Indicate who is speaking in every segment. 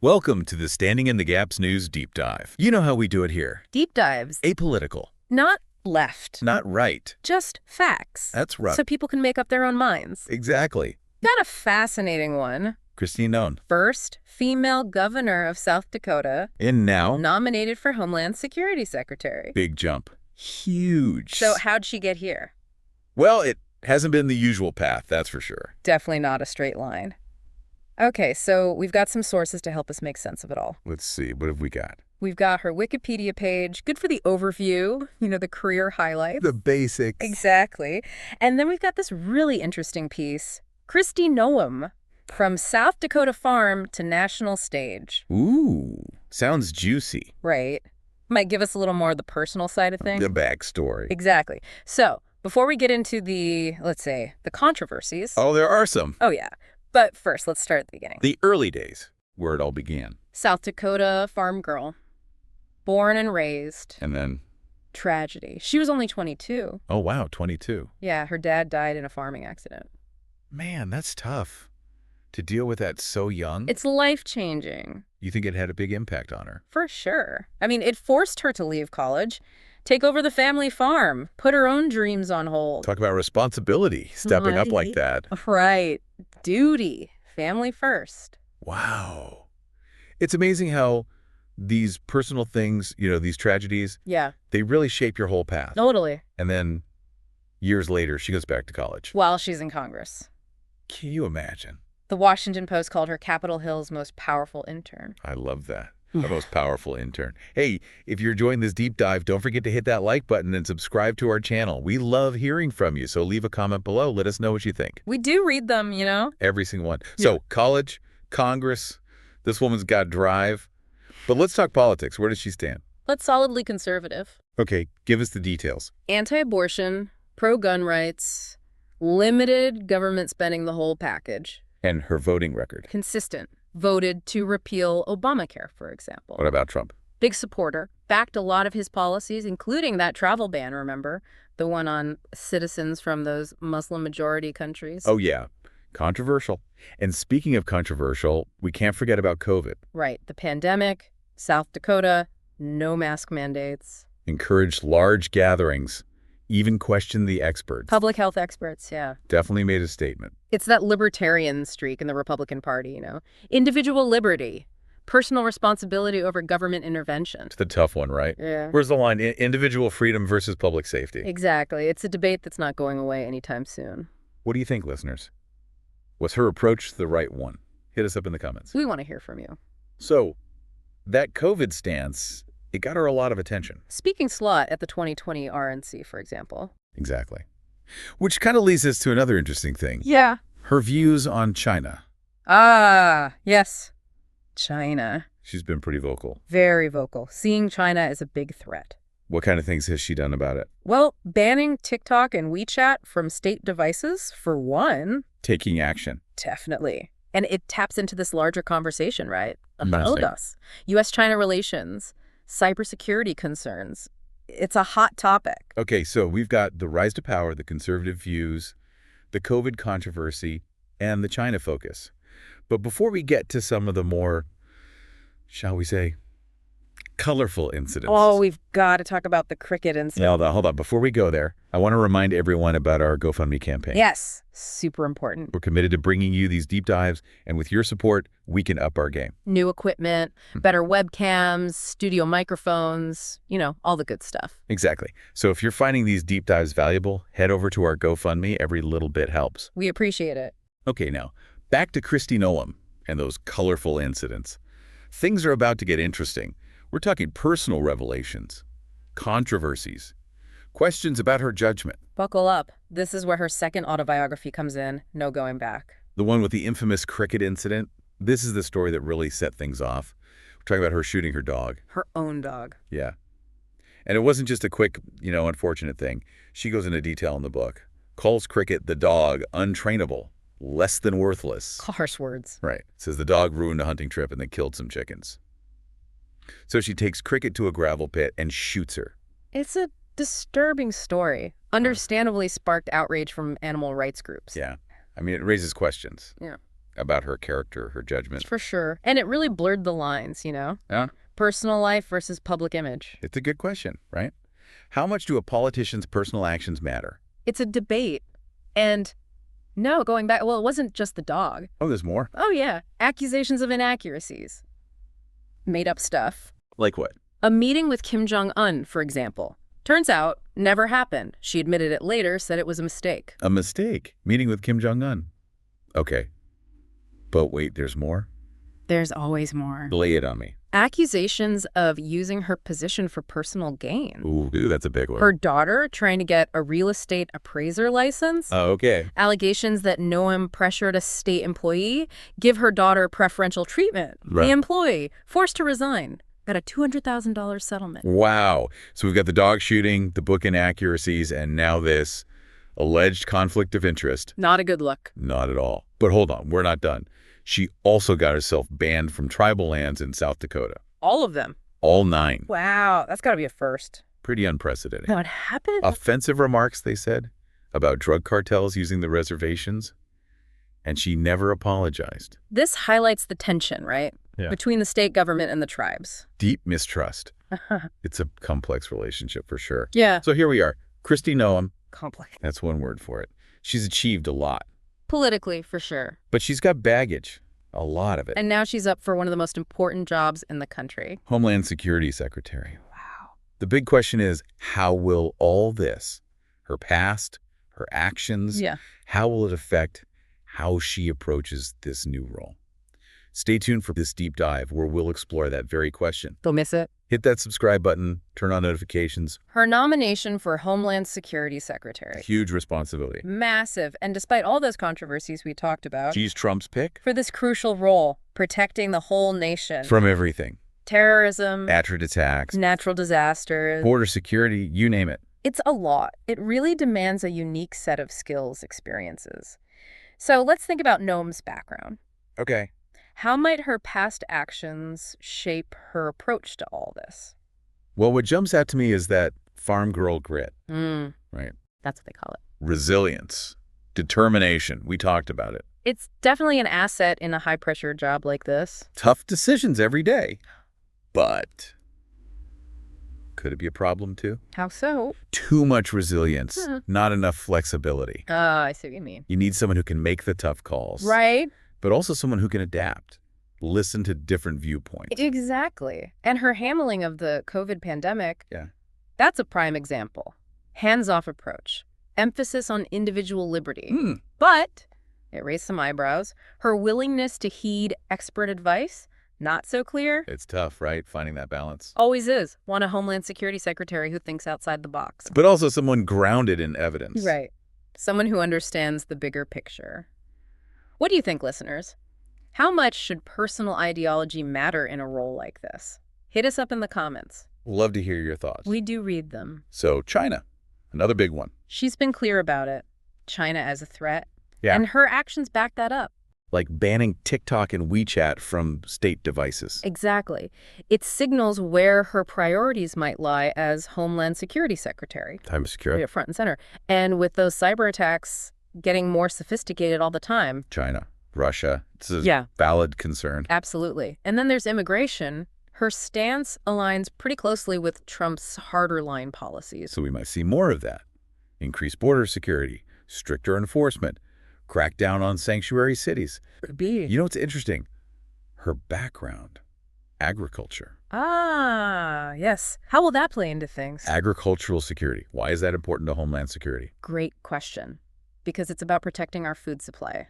Speaker 1: Welcome to the Standing in the Gaps News Deep Dive. You know how we do it here.
Speaker 2: Deep dives.
Speaker 1: Apolitical.
Speaker 2: Not left.
Speaker 1: Not right.
Speaker 2: Just facts.
Speaker 1: That's right.
Speaker 2: So people can make up their own minds.
Speaker 1: Exactly.
Speaker 2: Got a fascinating one.
Speaker 1: Kristi Noem.
Speaker 2: First female governor of South Dakota.
Speaker 1: In now.
Speaker 2: Nominated for Homeland Security Secretary.
Speaker 1: Big jump. Huge.
Speaker 2: So how'd she get here?
Speaker 1: Well, it hasn't been the usual path, that's for sure.
Speaker 2: Definitely not a straight line. Okay, so we've got some sources to help us make sense of it all.
Speaker 1: Let's see. What have we got?
Speaker 2: We've got her Wikipedia page, good for the overview, the career highlights.
Speaker 1: The basics.
Speaker 2: Exactly. And then we've got this really interesting piece, Kristi Noem, from South Dakota farm to national stage.
Speaker 1: Ooh, sounds juicy.
Speaker 2: Right. Might give us a little more of the personal side of things.
Speaker 1: The backstory.
Speaker 2: Exactly. So, before we get into let's say, the controversies.
Speaker 1: Oh, there are some.
Speaker 2: Oh, yeah. But first, let's start at the beginning.
Speaker 1: The early days, where it all began.
Speaker 2: South Dakota farm girl. Born and raised.
Speaker 1: And then?
Speaker 2: Tragedy. She was only 22.
Speaker 1: Oh, wow, 22.
Speaker 2: Yeah, her dad died in a farming accident.
Speaker 1: Man, that's tough. To deal with that so young?
Speaker 2: It's life-changing.
Speaker 1: You think it had a big impact on her?
Speaker 2: For sure. I mean, it forced her to leave college, take over the family farm, put her own dreams on hold.
Speaker 1: Talk about responsibility, stepping up like that.
Speaker 2: Right. Duty. Family first.
Speaker 1: Wow. It's amazing how these personal things, these tragedies,
Speaker 2: Yeah.
Speaker 1: they really shape your whole path.
Speaker 2: Totally.
Speaker 1: And then years later, she goes back to college.
Speaker 2: While she's in Congress.
Speaker 1: Can you imagine?
Speaker 2: The Washington Post called her Capitol Hill's most powerful intern.
Speaker 1: I love that. The most powerful intern. Hey, if you're enjoying this deep dive, don't forget to hit that like button and subscribe to our channel. We love hearing from you, so leave a comment below. Let us know what you think.
Speaker 2: We do read them,
Speaker 1: Every single one.
Speaker 2: Yeah.
Speaker 1: So, college, Congress, this woman's got drive. But let's talk politics. Where does she stand?
Speaker 2: But solidly conservative.
Speaker 1: Okay, give us the details.
Speaker 2: Anti-abortion, pro-gun rights, limited government spending, the whole package.
Speaker 1: And her voting record.
Speaker 2: Consistent. Voted to repeal Obamacare, for example.
Speaker 1: What about Trump?
Speaker 2: Big supporter. Backed a lot of his policies, including that travel ban, remember? The one on citizens from those Muslim-majority countries.
Speaker 1: Oh, yeah. Controversial. And speaking of controversial, we can't forget about COVID.
Speaker 2: Right. The pandemic, South Dakota, no mask mandates.
Speaker 1: Encouraged large gatherings, even questioned the experts.
Speaker 2: Public health experts, yeah.
Speaker 1: Definitely made a statement.
Speaker 2: It's that libertarian streak in the Republican Party, Individual liberty, personal responsibility over government intervention.
Speaker 1: It's the tough one, right?
Speaker 2: Yeah.
Speaker 1: Where's the line? Individual freedom versus public safety.
Speaker 2: Exactly. It's a debate that's not going away anytime soon.
Speaker 1: What do you think, listeners? Was her approach the right one? Hit us up in the comments.
Speaker 2: We want to hear from you.
Speaker 1: So, that COVID stance, it got her a lot of attention.
Speaker 2: Speaking slot at the 2020 RNC, for example.
Speaker 1: Exactly. Which kind of leads us to another interesting thing.
Speaker 2: Yeah.
Speaker 1: Her views on China.
Speaker 2: Ah, yes. China.
Speaker 1: She's been pretty vocal.
Speaker 2: Very vocal. Seeing China as a big threat.
Speaker 1: What kind of things has she done about it?
Speaker 2: Well, banning TikTok and WeChat from state devices, for one.
Speaker 1: Taking action.
Speaker 2: Definitely. And it taps into this larger conversation, right?
Speaker 1: Amazing.
Speaker 2: About us. U.S.-China relations, cybersecurity concerns. It's a hot topic.
Speaker 1: Okay, so we've got the rise to power, the conservative views, the COVID controversy, and the China focus. But before we get to some of the more, shall we say, colorful incidents.
Speaker 2: Oh, we've got to talk about the cricket incident.
Speaker 1: Yeah, hold on. Before we go there, I want to remind everyone about our GoFundMe campaign.
Speaker 2: Yes, super important.
Speaker 1: We're committed to bringing you these deep dives, and with your support, we can up our game.
Speaker 2: New equipment, better webcams, studio microphones, all the good stuff.
Speaker 1: Exactly. So if you're finding these deep dives valuable, head over to our GoFundMe. Every little bit helps.
Speaker 2: We appreciate it.
Speaker 1: Okay, now, back to Kristi Noem and those colorful incidents. Things are about to get interesting. We're talking personal revelations, controversies, questions about her judgment.
Speaker 2: Buckle up. This is where her second autobiography comes in. No going back.
Speaker 1: The one with the infamous cricket incident. This is the story that really set things off. We're talking about her shooting her dog.
Speaker 2: Her own dog.
Speaker 1: Yeah. And it wasn't just a quick, unfortunate thing. She goes into detail in the book. Calls Cricket, the dog, untrainable, less than worthless.
Speaker 2: Harsh words.
Speaker 1: Right. Says the dog ruined a hunting trip and then killed some chickens. So she takes Cricket to a gravel pit and shoots her.
Speaker 2: It's a disturbing story. Understandably sparked outrage from animal rights groups.
Speaker 1: Yeah. I mean, it raises questions.
Speaker 2: Yeah.
Speaker 1: about her character, her judgment.
Speaker 2: For sure. And it really blurred the lines,
Speaker 1: Yeah,
Speaker 2: personal life versus public image.
Speaker 1: it's a good question, right? How much do a politician's personal actions matter?
Speaker 2: It's a debate. And no, going back, well, it wasn't just the dog.
Speaker 1: Oh, there's more.
Speaker 2: Oh, yeah. Accusations of inaccuracies. Made up stuff.
Speaker 1: Like what?
Speaker 2: A meeting with Kim Jong-un, for example. Turns out, never happened. She admitted it later, said it was a mistake.
Speaker 1: A mistake. Meeting with Kim Jong-un. Okay. But wait, there's more?
Speaker 2: There's always more.
Speaker 1: Lay it on me.
Speaker 2: Accusations of using her position for personal gain.
Speaker 1: Ooh, that's a big one.
Speaker 2: Her daughter trying to get a real estate appraiser license.
Speaker 1: Oh, okay.
Speaker 2: Allegations that Noem pressured a state employee, give her daughter preferential treatment.
Speaker 1: Right.
Speaker 2: The employee, forced to resign, got a $200,000 settlement.
Speaker 1: Wow. So we've got the dog shooting, the book inaccuracies, and now this alleged conflict of interest.
Speaker 2: Not a good look.
Speaker 1: Not at all. But hold on, we're not done. She also got herself banned from tribal lands in South Dakota.
Speaker 2: All of them.
Speaker 1: All 9.
Speaker 2: Wow, that's got to be a first.
Speaker 1: Pretty unprecedented.
Speaker 2: What happened?
Speaker 1: Offensive remarks, they said, about drug cartels using the reservations. And she never apologized.
Speaker 2: This highlights the tension, right?
Speaker 1: Yeah.
Speaker 2: Between the state government and the tribes.
Speaker 1: Deep mistrust. It's a complex relationship for sure.
Speaker 2: Yeah.
Speaker 1: So here we are. Kristi Noem.
Speaker 2: Complex.
Speaker 1: That's one word for it. She's achieved a lot.
Speaker 2: Politically, for sure.
Speaker 1: But she's got baggage. A lot of it.
Speaker 2: And now she's up for one of the most important jobs in the country.
Speaker 1: Homeland Security Secretary.
Speaker 2: Wow.
Speaker 1: The big question is, how will all this, her past, her actions, how will it affect how she approaches this new role? Stay tuned for this deep dive where we'll explore that very question.
Speaker 2: Don't miss it.
Speaker 1: Hit that subscribe button, turn on notifications.
Speaker 2: Her nomination for Homeland Security Secretary.
Speaker 1: Huge responsibility.
Speaker 2: Massive. And despite all those controversies we talked about,
Speaker 1: She's Trump's pick?
Speaker 2: for this crucial role, protecting the whole nation.
Speaker 1: From everything.
Speaker 2: Terrorism,
Speaker 1: Atrid attacks,
Speaker 2: natural disasters.
Speaker 1: border security, you name it.
Speaker 2: It's a lot. It really demands a unique set of skills, experiences. So let's think about Noem's background.
Speaker 1: Okay.
Speaker 2: How might her past actions shape her approach to all this?
Speaker 1: Well, what jumps out to me is that farm girl grit, right?
Speaker 2: That's what they call it.
Speaker 1: Resilience, determination. We talked about it.
Speaker 2: It's definitely an asset in a high-pressure job like this.
Speaker 1: Tough decisions every day. But could it be a problem too?
Speaker 2: How so?
Speaker 1: Too much resilience, not enough flexibility.
Speaker 2: I see what you mean.
Speaker 1: You need someone who can make the tough calls.
Speaker 2: Right?
Speaker 1: But also someone who can adapt, listen to different viewpoints.
Speaker 2: Exactly. And her handling of the COVID pandemic,
Speaker 1: Yeah.
Speaker 2: that's a prime example. Hands-off approach. Emphasis on individual liberty.
Speaker 1: Hmm.
Speaker 2: But, it raised some eyebrows, her willingness to heed expert advice, not so clear.
Speaker 1: It's tough, right? Finding that balance.
Speaker 2: Always is. Want a Homeland Security Secretary who thinks outside the box.
Speaker 1: But also someone grounded in evidence.
Speaker 2: Right. Someone who understands the bigger picture. What do you think, listeners? How much should personal ideology matter in a role like this? Hit us up in the comments.
Speaker 1: Love to hear your thoughts.
Speaker 2: We do read them.
Speaker 1: So China, another big one.
Speaker 2: She's been clear about it. China as a threat.
Speaker 1: Yeah.
Speaker 2: And her actions back that up.
Speaker 1: Like banning TikTok and WeChat from state devices.
Speaker 2: Exactly. It signals where her priorities might lie as Homeland Security Secretary.
Speaker 1: Cybersecurity.
Speaker 2: Front and center. And with those cyber attacks getting more sophisticated all the time.
Speaker 1: China, Russia. It's a valid concern.
Speaker 2: Absolutely. And then there's immigration. Her stance aligns pretty closely with Trump's harder line policies.
Speaker 1: So we might see more of that. Increased border security, stricter enforcement, crack down on sanctuary cities. You know what's interesting? Her background, agriculture.
Speaker 2: Ah, yes. How will that play into things?
Speaker 1: Agricultural security. Why is that important to Homeland Security?
Speaker 2: Great question. Because it's about protecting our food supply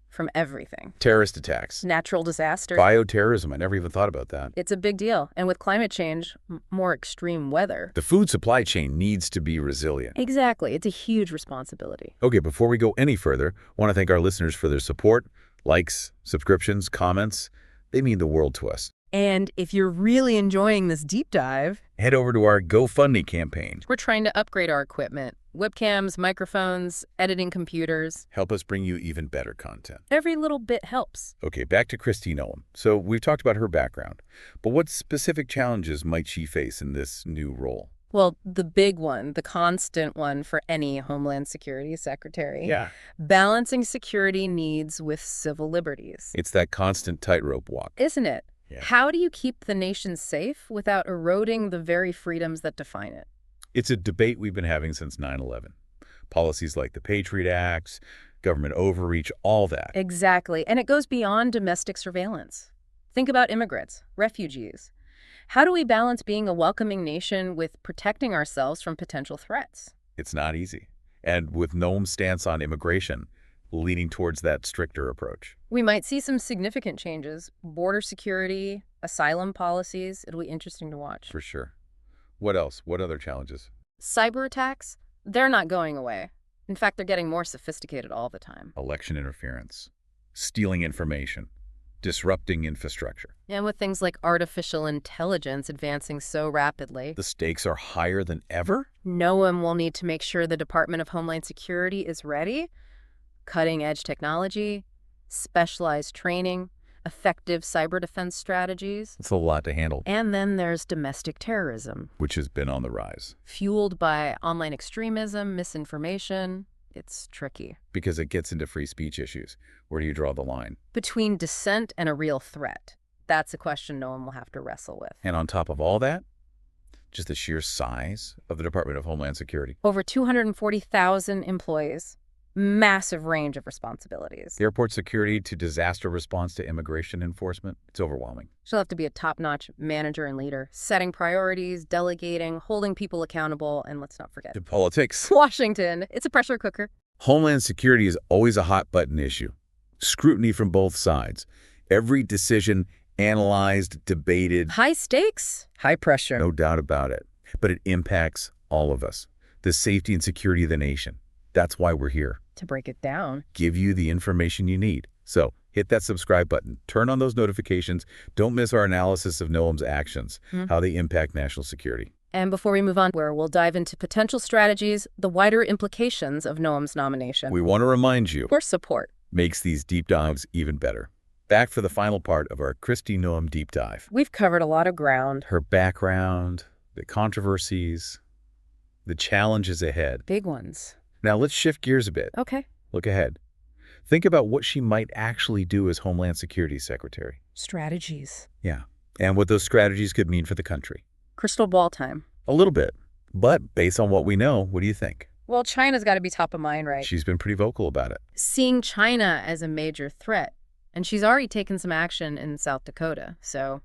Speaker 2: from everything.
Speaker 1: Terrorist attacks.
Speaker 2: Natural disasters.
Speaker 1: Bioterrorism. I never even thought about that.
Speaker 2: It's a big deal. And with climate change, more extreme weather.
Speaker 1: The food supply chain needs to be resilient.
Speaker 2: Exactly. It's a huge responsibility.
Speaker 1: Okay, before we go any further, I want to thank our listeners for their support, likes, subscriptions, comments. They mean the world to us.
Speaker 2: And if you're really enjoying this deep dive,
Speaker 1: head over to our GoFundMe campaign.
Speaker 2: We're trying to upgrade our equipment. Webcams, microphones, editing computers.
Speaker 1: Help us bring you even better content.
Speaker 2: Every little bit helps.
Speaker 1: Okay, back to Kristi Noem. So we've talked about her background, but what specific challenges might she face in this new role?
Speaker 2: Well, the big one, the constant one for any Homeland Security secretary.
Speaker 1: Yeah.
Speaker 2: Balancing security needs with civil liberties.
Speaker 1: It's that constant tightrope walk.
Speaker 2: Isn't it?
Speaker 1: Yeah.
Speaker 2: How do you keep the nation safe without eroding the very freedoms that define it?
Speaker 1: It's a debate we've been having since 9/11. Policies like the Patriot Acts, government overreach, all that.
Speaker 2: Exactly. And it goes beyond domestic surveillance. Think about immigrants, refugees. How do we balance being a welcoming nation with protecting ourselves from potential threats?
Speaker 1: It's not easy. And with Noem's stance on immigration, leaning towards that stricter approach.
Speaker 2: We might see some significant changes. Border security, asylum policies. It'll be interesting to watch.
Speaker 1: For sure. What else? What other challenges?
Speaker 2: Cyber attacks, they're not going away. In fact, they're getting more sophisticated all the time.
Speaker 1: Election interference, stealing information, disrupting infrastructure.
Speaker 2: And with things like artificial intelligence advancing so rapidly,
Speaker 1: The stakes are higher than ever?
Speaker 2: no one will need to make sure the Department of Homeland Security is ready. Cutting-edge technology, specialized training, effective cyber defense strategies.
Speaker 1: It's a lot to handle,
Speaker 2: And then there's domestic terrorism,
Speaker 1: which has been on the rise.
Speaker 2: fueled by online extremism, misinformation. It's tricky.
Speaker 1: Because it gets into free speech issues. Where do you draw the line?
Speaker 2: Between dissent and a real threat, that's a question no one will have to wrestle with.
Speaker 1: And on top of all that, just the sheer size of the Department of Homeland Security.
Speaker 2: Over 240,000 employees, massive range of responsibilities.
Speaker 1: Airport security to disaster response to immigration enforcement. It's overwhelming.
Speaker 2: She'll have to be a top-notch manager and leader, setting priorities, delegating, holding people accountable, and let's not forget,
Speaker 1: To politics.
Speaker 2: Washington. It's a pressure cooker.
Speaker 1: Homeland security is always a hot-button issue. Scrutiny from both sides. Every decision analyzed, debated.
Speaker 2: High stakes, high pressure.
Speaker 1: No doubt about it. But it impacts all of us. The safety and security of the nation. That's why we're here.
Speaker 2: To break it down,
Speaker 1: Give you the information you need. So hit that subscribe button. Turn on those notifications. Don't miss our analysis of Noem's actions, how they impact national security.
Speaker 2: and before we move on, where we'll dive into potential strategies, the wider implications of Noem's nomination.
Speaker 1: We want to remind you,
Speaker 2: Or support.
Speaker 1: makes these deep dives even better. Back for the final part of our Kristi Noem deep dive.
Speaker 2: We've covered a lot of ground.
Speaker 1: Her background, the controversies, the challenges ahead.
Speaker 2: Big ones.
Speaker 1: Now let's shift gears a bit.
Speaker 2: Okay.
Speaker 1: Look ahead. Think about what she might actually do as Homeland Security Secretary.
Speaker 2: Strategies.
Speaker 1: Yeah. And what those strategies could mean for the country.
Speaker 2: Crystal ball time.
Speaker 1: A little bit. But based on what we know, what do you think?
Speaker 2: Well, China's got to be top of mind, right?
Speaker 1: She's been pretty vocal about it.
Speaker 2: Seeing China as a major threat. And she's already taken some action in South Dakota, so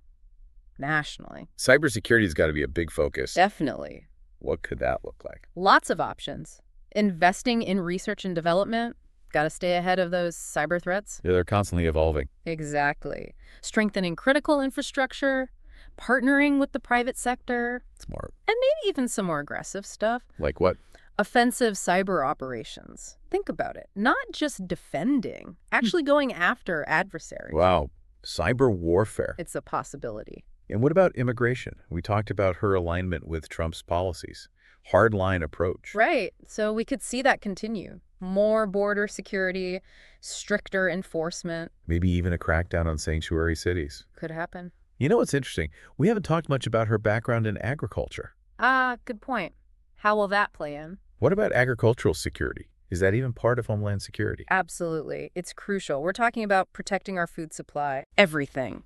Speaker 2: nationally.
Speaker 1: Cybersecurity's got to be a big focus.
Speaker 2: Definitely.
Speaker 1: What could that look like?
Speaker 2: Lots of options. Investing in research and development. Got to stay ahead of those cyber threats.
Speaker 1: Yeah, they're constantly evolving.
Speaker 2: Exactly. Strengthening critical infrastructure. Partnering with the private sector.
Speaker 1: Smart.
Speaker 2: And maybe even some more aggressive stuff.
Speaker 1: Like what?
Speaker 2: Offensive cyber operations. Think about it. Not just defending, actually going after adversaries.
Speaker 1: Wow. Cyber warfare.
Speaker 2: It's a possibility.
Speaker 1: And what about immigration? We talked about her alignment with Trump's policies. Hardline approach.
Speaker 2: Right. So we could see that continue. More border security, stricter enforcement.
Speaker 1: Maybe even a crackdown on sanctuary cities.
Speaker 2: Could happen.
Speaker 1: You know what's interesting? We haven't talked much about her background in agriculture.
Speaker 2: Ah, good point. How will that play in?
Speaker 1: What about agricultural security? Is that even part of Homeland Security?
Speaker 2: Absolutely. It's crucial. We're talking about protecting our food supply. Everything.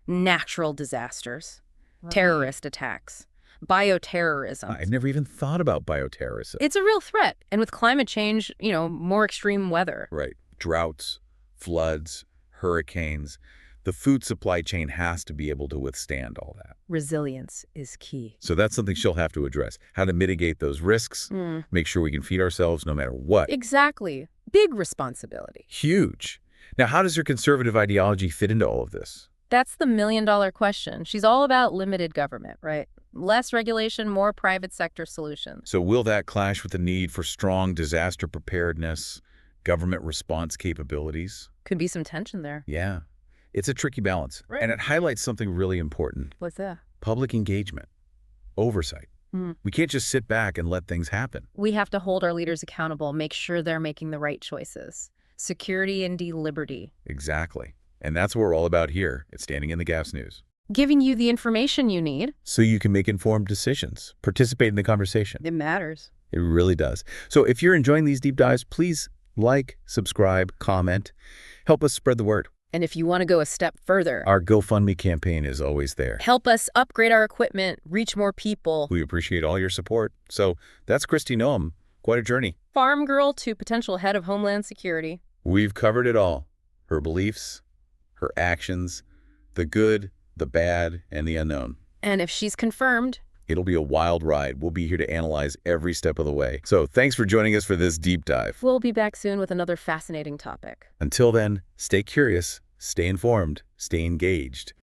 Speaker 2: Natural disasters, terrorist attacks, bioterrorism.
Speaker 1: I never even thought about bioterrorism.
Speaker 2: It's a real threat. And with climate change, more extreme weather.
Speaker 1: Right. Droughts, floods, hurricanes. The food supply chain has to be able to withstand all that.
Speaker 2: Resilience is key.
Speaker 1: So that's something she'll have to address. How to mitigate those risks, make sure we can feed ourselves no matter what.
Speaker 2: Exactly. Big responsibility.
Speaker 1: Huge. Now, how does her conservative ideology fit into all of this?
Speaker 2: That's the million-dollar question. She's all about limited government, right? Less regulation, more private sector solutions.
Speaker 1: So will that clash with the need for strong disaster preparedness, government response capabilities?
Speaker 2: Could be some tension there.
Speaker 1: Yeah. It's a tricky balance.
Speaker 2: Right.
Speaker 1: And it highlights something really important.
Speaker 2: What's that?
Speaker 1: Public engagement. Oversight. We can't just sit back and let things happen.
Speaker 2: We have to hold our leaders accountable, make sure they're making the right choices. Security and liberty.
Speaker 1: Exactly. And that's what we're all about here at Standing in the Gaps News.
Speaker 2: giving you the information you need.
Speaker 1: So you can make informed decisions, participate in the conversation.
Speaker 2: It matters.
Speaker 1: It really does. So if you're enjoying these deep dives, please like, subscribe, comment. Help us spread the word.
Speaker 2: And if you want to go a step further,
Speaker 1: Our GoFundMe campaign is always there.
Speaker 2: help us upgrade our equipment, reach more people.
Speaker 1: We appreciate all your support. So that's Kristi Noem. Quite a journey.
Speaker 2: Farm girl to potential head of Homeland Security.
Speaker 1: We've covered it all. Her beliefs, her actions, the good, the bad, and the unknown.
Speaker 2: And if she's confirmed,
Speaker 1: It'll be a wild ride. We'll be here to analyze every step of the way. So thanks for joining us for this deep dive.
Speaker 2: we'll be back soon with another fascinating topic.
Speaker 1: Until then, stay curious, stay informed, stay engaged.